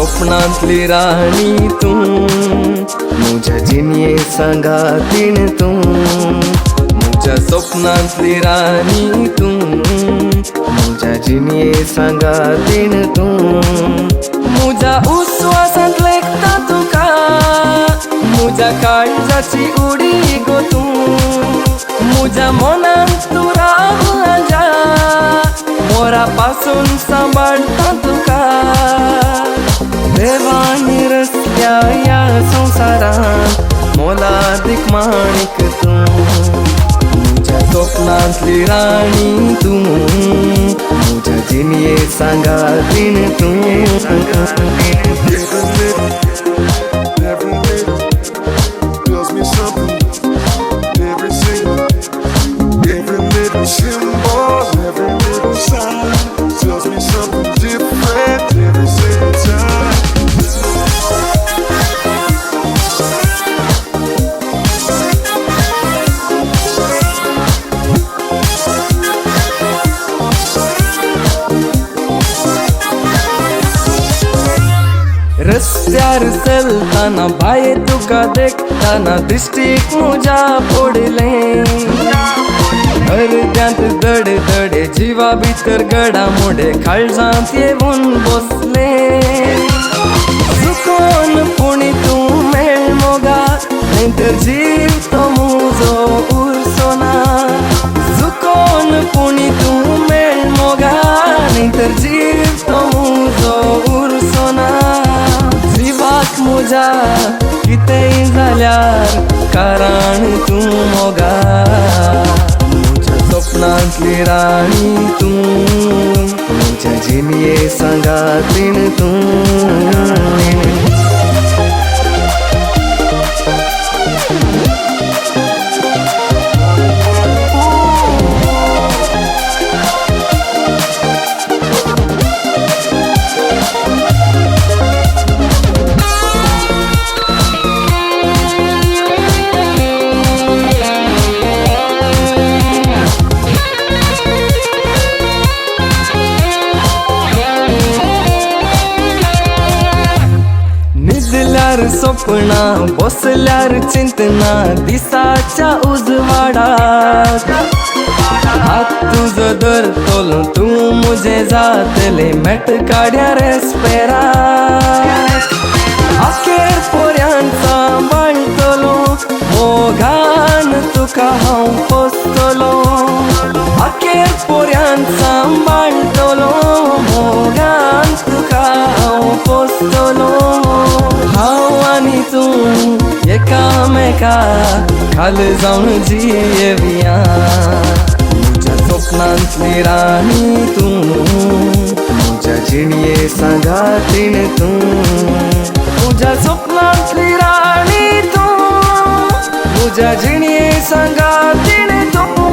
स्वप्नांतली राणी तू, मुझ्या जिणये सांगातीन तू, मुझ्या स्वप्नांतली राणी तू, मुझ्या जिणये सांगातीन तू, मुझ्या उस्वासांत लेखता तुका, मुझ्या काळजाची उडी गो तू, मुझ्या मनांत तू राजा, मोरापासून सांभाळता तुका, देवानी रचल्या या संसारात मोलादीक माणिक तू, मुझ्या स्वप्नांतली राणी तू, मुझ्या जिणये सांगातीन तू. रस्त्यार चलताना बाये तुका देखताना दिष्टीक मुझ्या पडले, हृदयात धडधडे जीवा भितर घडामोडे काळजांत येऊन बसले, चुकोन पुणी तू मेळ मोगा नाहीतर जीव तो मुजो उरसोना, चुकोन पुणी तू मेळ मोगा नाहीतर जीव तो मुजो उरसोना, जीवाक मुझ्या कितेंय जाल्यार कारण तू मोगा, मुझ्या स्वप्नांतली राणी तू, मुझ्या जिणये सांगातीन तू. स्वप्ना बसल्यार चिंतना दिसाच्या उजवाडात, हात तुझो धरतलो तू मुझे जातले मेट काड्या रेस्पेरा, अखेर पोऱ्यान सांबाळतलो मोगान तुका हांव पोसतलो, अखेर पोऱ्यान सांबाळतलो मोगान तुका हांव पोसतलो, हांव आनी तू एकामेका खाल जावन जियेवया, मुझ्या स्वप्नांतली राणी तू, मुझ्या जिणये सांगातीन तू, मुझ्या स्वप्नांतली राणी तू, मुझ्या जिणये सांगातीन तू.